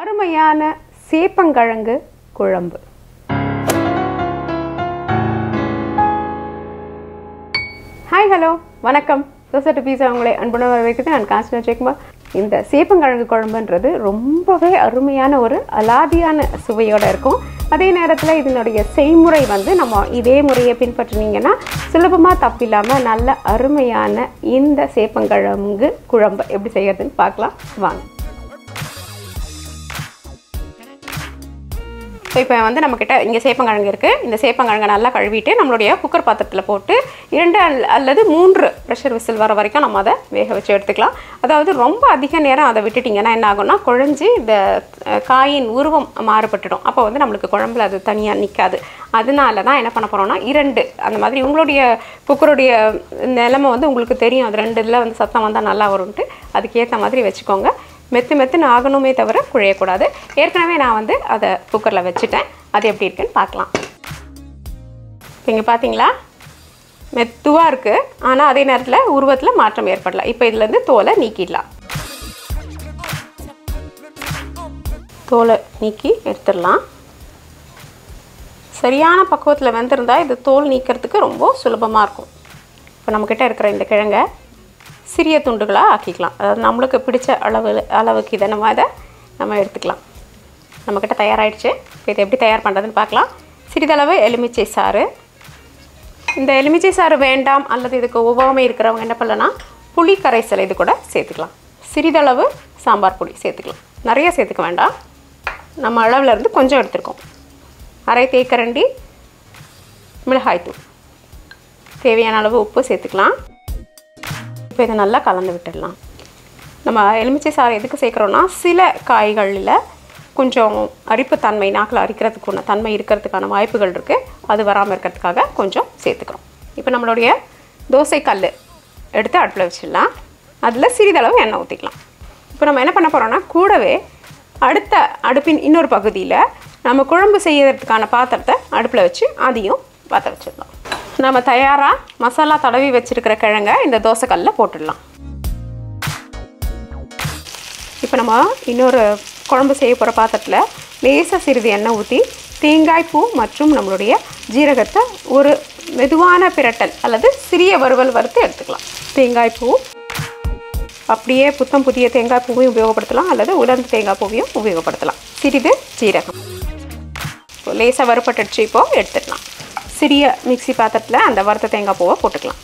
அருமையான சேப்பங்கிழங்கு குழம்பு. ஹாய், ஹலோ, வணக்கம். தோசை டு பீஸா உங்களை அன்புடன் வரவேற்குது. நான் காஞ்சனா ஜெயக்குமார். இந்த சேப்பங்கிழங்கு குழம்புன்றது ரொம்பவே அருமையான ஒரு அலாதியான சுவையோடு இருக்கும். அதே நேரத்தில் இதனுடைய செய்முறை நம்ம இதே முறையை பின்பற்றினீங்கன்னா சுலபமாக தப்பில்லாமல் நல்ல அருமையான இந்த சேப்பங்கிழங்கு குழம்பு எப்படி செய்யறதுன்னு பார்க்கலாம் வாங்க. இப்போ நம்மக்கிட்ட இங்கே சேப்பங்கிழங்கு இருக்குது. இந்த சேப்பங்கிழங்கை நல்லா கழுவிட்டு நம்மளுடைய குக்கர் பாத்திரத்தில் போட்டு 2 அல்லது 3 ப்ரெஷர் விசில் வர வரைக்கும் நம்ம அதை வேக வச்சு எடுத்துக்கலாம். அதாவது ரொம்ப அதிக நேரம் அதை விட்டுட்டிங்கன்னா என்ன ஆகும்னா குழஞ்சி இந்த காயின் உருவம் மாறுபட்டுடும். அப்போ நம்மளுக்கு குழம்புல அது தனியாக நிற்காது. அதனால தான் என்ன பண்ண போகிறோம்னா 2 அந்த மாதிரி உங்களுடைய குக்கருடைய நிலைமை உங்களுக்கு தெரியும். அது 2 இதில் சத்தம் வந்தால் நல்லா வரும்ன்ட்டு அதுக்கேற்ற மாதிரி வச்சுக்கோங்க. மெத்துன்னு ஆகணுமே தவிர குழையக்கூடாது. ஏற்கனவே நான் அதை குக்கரில் வச்சுட்டேன். அது எப்படி இருக்குன்னு பார்க்கலாம். இப்போ இங்கே பார்த்தீங்களா, மெத்துவாக இருக்குது. ஆனால் அதே நேரத்தில் உருவத்தில் மாற்றம் ஏற்படலாம். இப்போ இதுலேருந்து தோலை நீக்கிடலாம். தோலை நீக்கி எடுத்துடலாம். சரியான பக்குவத்தில் வெந்திருந்தால் இது தோல் நீக்கிறதுக்கு ரொம்ப சுலபமாக இருக்கும். இப்போ நம்மக்கிட்ட இருக்கிற இந்த கிழங்கை சிறிய துண்டுகளாக ஆக்கிக்கலாம். அதாவது நம்மளுக்கு பிடிச்ச அளவுக்கு இதை நம்ம எடுத்துக்கலாம். நம்மக்கிட்ட தயாராகிடுச்சு. இப்போ இதை எப்படி தயார் பண்ணுறதுன்னு பார்க்கலாம். சிறிதளவு எலுமிச்சை சாறு. இந்த எலுமிச்சை சாறு வேண்டாம் அல்லது இதுக்கு ஒவ்வாமை இருக்கிறவங்க என்ன பண்ணலன்னா புளி கரைசல் இது கூட சேர்த்துக்கலாம். சிறிதளவு சாம்பார் பொடி சேர்த்துக்கலாம். நிறைய சேர்த்துக்க வேண்டாம். நம்ம அளவில் இருந்து கொஞ்சம் எடுத்துருக்கோம். அரை தேக்கரண்டி மிளகாய்த்தூள், தேவையான அளவு உப்பு சேர்த்துக்கலாம். இப்போ இதை நல்லா கலந்து விட்டுடலாம். நம்ம எலுமிச்சை சாறு எதுக்கு சேர்க்குறோன்னா சில காய்களில் கொஞ்சம் அரிப்புத்தன்மை, நாக்கில் அரிக்கிறதுக்கான தன்மை இருக்கிறதுக்கான வாய்ப்புகள் இருக்குது. அது வராமல் இருக்கிறதுக்காக கொஞ்சம் சேர்த்துக்கிறோம். இப்போ நம்மளுடைய தோசை கல் எடுத்து அடுப்பில் வச்சிடலாம். அதில் சிறிதளவு எண்ணெய் ஊற்றிக்கலாம். இப்போ நம்ம என்ன பண்ண போகிறோன்னா கூடவே அடுத்த அடுப்பின் இன்னொரு பகுதியில் நம்ம குழம்பு செய்யறதுக்கான பாத்திரத்தை அடுப்பில் வச்சு அதையும் பற்ற வச்சிடலாம். நம்ம தயாராக மசாலா தடவி வச்சுருக்கிற கிழங்கை இந்த தோசைக்கல்லில் போட்டுடலாம். இப்போ நம்ம இன்னொரு குழம்பு செய்ய போகிற பாத்திரத்தில் லேசாக சிறிது எண்ணெய் ஊற்றி தேங்காய் பூ மற்றும் நம்மளுடைய ஜீரகத்தை ஒரு மெதுவான பிரட்டல் அல்லது சிறிய வறுவல் வறுத்து எடுத்துக்கலாம். தேங்காய் பூ அப்படியே புத்தம் புதிய தேங்காய் பூவையும் உபயோகப்படுத்தலாம் அல்லது உலர்ந்த தேங்காய் பூவையும் உபயோகப்படுத்தலாம். சிறிது ஜீரகம் லேசாக வறுப்பட்டுச்சு. இப்போது எடுத்துக்கலாம். சிறிய மிக்சி பாத்திரத்தில் அந்த வறுத்த தேங்காய் பூவை போட்டுக்கலாம்.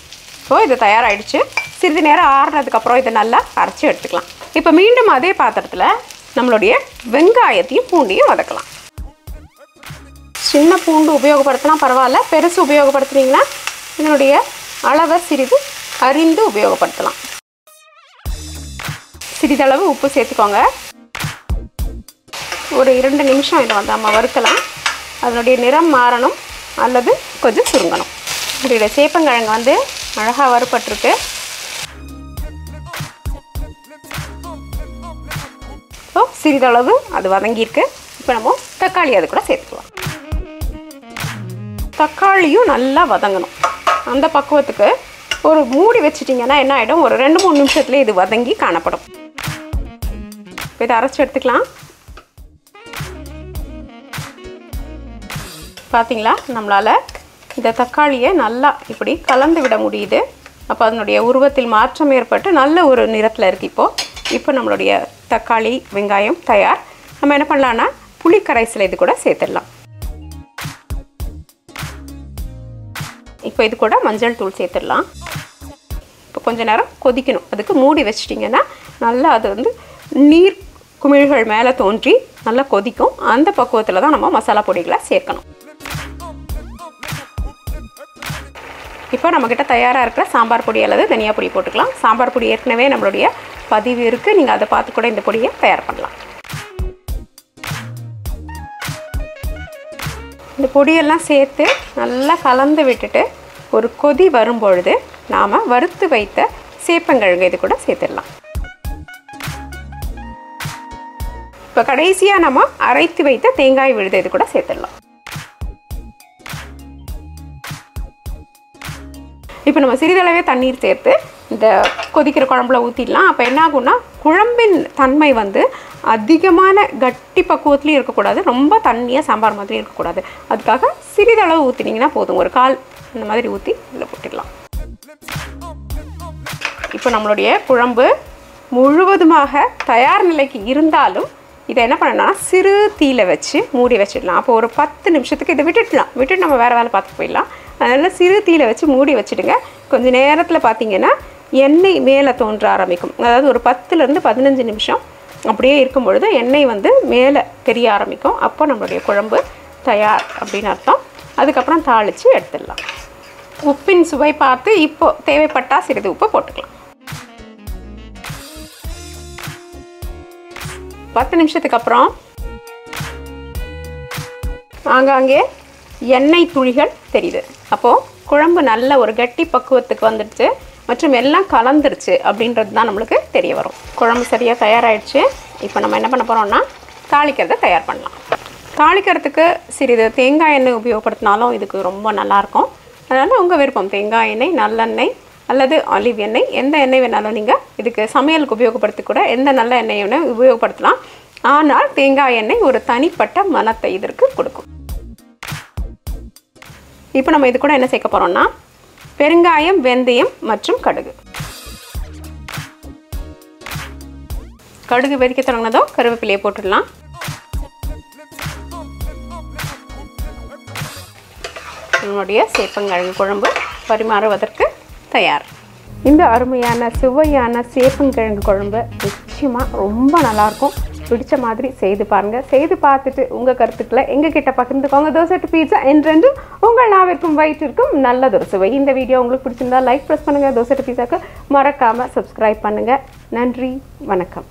ஸோ இது தயாராகிடுச்சு. சிறிது நேரம் ஆறுனதுக்கப்புறம் இதை நல்லா அரைச்சி எடுத்துக்கலாம். இப்போ மீண்டும் அதே பாத்திரத்தில் நம்மளுடைய வெங்காயத்தையும் பூண்டையும் வதக்கலாம். சின்ன பூண்டு உபயோகப்படுத்தினா பரவாயில்ல, பெருசு உபயோகப்படுத்துனீங்கன்னா இதனுடைய அளவை சிறிது அறிந்து உபயோகப்படுத்தலாம். சிறிதளவு உப்பு சேர்த்துக்கோங்க. ஒரு 2 நிமிஷம் இதை நம்ம வறுக்கலாம். அதனுடைய நிறம் மாறணும் அல்லது கொஞ்சம் சுருங்கணும். இதோட சேப்பங்கிழங்கு அழகாக வறுப்பட்டிருக்கு. ஸோ சிறிதளவு அது வதங்கியிருக்கு. இப்போ நம்ம தக்காளி அது கூட சேர்த்துக்கலாம். தக்காளியும் நல்லா வதங்கணும். அந்த பக்குவத்துக்கு ஒரு மூடி வச்சிட்டிங்கன்னா என்ன ஆகிடும், ஒரு 2-3 நிமிஷத்துலேயே இது வதங்கி காணப்படும். இப்போ இதை அரைச்சி எடுத்துக்கலாம். பார்த்தீங்களா, நம்மளால் இந்த தக்காளியை நல்லா இப்படி கலந்து விட முடியுது. அப்போ அதனுடைய உருவத்தில் மாற்றம் ஏற்பட்டு நல்ல ஒரு நிறத்தில் இருக்குது. இப்போ நம்மளுடைய தக்காளி வெங்காயம் தயார். நம்ம என்ன பண்ணலான்னா புளி கரைசல் இது கூட சேர்த்துடலாம். இப்போ இது கூட மஞ்சள் தூள் சேர்த்துடலாம். இப்போ கொஞ்ச நேரம் கொதிக்கணும். அதுக்கு மூடி வச்சிட்டிங்கன்னா நல்லா அது நீர் குமிழ்கள் மேலே தோன்றி நல்லா கொதிக்கும். அந்த பக்குவத்தில் தான் நம்ம மசாலா பொடிகளை சேர்க்கணும். இப்போ நம்மக்கிட்ட தயாராக இருக்கிற சாம்பார் பொடி அல்லது தனியா பொடி போட்டுக்கலாம். சாம்பார் பொடி ஏற்கனவே நம்மளுடைய பதிவு இருக்குது. நீங்கள் அதை பார்த்து கூட இந்த பொடியை தயார் பண்ணலாம். இந்த பொடியெல்லாம் சேர்த்து நல்லா கலந்து விட்டுட்டு ஒரு கொதி வரும்பொழுது நாம் வறுத்து வைத்த சேப்பங்கிழங்கு இது கூட சேர்த்துடலாம். இப்போ கடைசியாக நம்ம அரைத்து வைத்த தேங்காய் விழுது இது கூட சேர்த்துடலாம். இப்போ நம்ம சிறிதளவே தண்ணீர் சேர்த்து இந்த கொதிக்கிற குழம்புல ஊற்றிடலாம். அப்போ என்ன ஆகும்னா குழம்பின் தன்மை வந்து அதிகமான கட்டி பக்குவத்துலேயும் இருக்கக்கூடாது, ரொம்ப தண்ணியாக சாம்பார் மாதிரி இருக்கக்கூடாது. அதுக்காக சிறிதளவு ஊற்றினீங்கன்னா போதும். ஒரு கால் இந்த மாதிரி ஊற்றி இதில் போட்டுடலாம். இப்போ நம்மளுடைய குழம்பு முழுவதுமாக தயார் நிலைக்கு இருந்தாலும் இதை என்ன பண்ணணும்னா சிறு தீயில வச்சு மூடி வச்சிடலாம். அப்போ ஒரு 10 நிமிஷத்துக்கு இதை விட்டுட்டு நம்ம வேறு வேலை பார்த்து போயிடலாம். அதனால் சிறு தீயில வச்சு மூடி வச்சுடுங்க. கொஞ்சம் நேரத்தில் பார்த்தீங்கன்னா எண்ணெய் மேலே தோன்ற ஆரம்பிக்கும். அதாவது ஒரு 10லேருந்து 15 நிமிஷம் அப்படியே இருக்கும் பொழுது எண்ணெய் வந்து மேலே தெரிய ஆரம்பிக்கும். அப்போ நம்மளுடைய குழம்பு தயார் அப்படின்னு அர்த்தம். அதுக்கப்புறம் தாளித்து எடுத்துடலாம். உப்பின் சுவை பார்த்து இப்போது தேவைப்பட்டால் சிறிது உப்பு போட்டுக்கலாம். 10 நிமிஷத்துக்கு அப்புறம் ஆங்காங்கே எண்ணெய் துளிகள் தெரியுது. அப்போது குழம்பு நல்ல ஒரு கட்டி பக்குவத்துக்கு வந்துடுச்சு மற்றும் எல்லாம் கலந்துருச்சு அப்படின்றது தான் நம்மளுக்கு தெரிய வரும். குழம்பு சரியாக தயாராகிடுச்சு. இப்போ நம்ம என்ன பண்ண போகிறோம்னா தாளிக்கிறத தயார் பண்ணலாம். தாளிக்கிறதுக்கு சிறிது தேங்காய் எண்ணெய் உபயோகப்படுத்தினாலும் இதுக்கு ரொம்ப நல்லாயிருக்கும். அதனால் உங்கள் விருப்பம் தேங்காய் எண்ணெய், நல்லெண்ணெய் அல்லது ஆலிவ் எண்ணெய், எந்த எண்ணெய் வேணாலும் நீங்கள் இதுக்கு சமையலுக்கு உபயோகப்படுத்தி கூட எந்த நல்ல எண்ணெயை உபயோகப்படுத்தலாம். ஆனால் தேங்காய் எண்ணெய் ஒரு தனிப்பட்ட மணத்தை இதற்கு கொடுக்கும். இப்போ நம்ம இது கூட என்ன சேர்க்க போகிறோம்னா பெருங்காயம், வெந்தயம் மற்றும் கடுகு. கடுகு வெடிக்க தொடங்கினதோ கருவேப்பிலையை போட்டுடலாம். நம்மளுடைய சேப்பங்கிழங்கு குழம்பு பரிமாறுவதற்கு தயார். இந்த அருமையான சுவையான சேப்பங்கிழங்கு குழம்பு நிச்சயமாக ரொம்ப நல்லாயிருக்கும். பிடிச்ச மாதிரி செய்து பாருங்கள். செய்து பார்த்துட்டு உங்கள் கருத்துக்களை எங்ககிட்ட பகிர்ந்துக்கோங்க. தோசை டு பீட்சா என்றென்றும் உங்கள் நாவிற்கும் வயிற்றிற்கும் நல்லதொரு சுவை. இந்த வீடியோ உங்களுக்கு பிடிச்சிருந்தா லைக் ப்ரெஸ் பண்ணுங்கள். தோசை டு பீட்சாக்கு மறக்காமல் சப்ஸ்கிரைப் பண்ணுங்கள். நன்றி, வணக்கம்.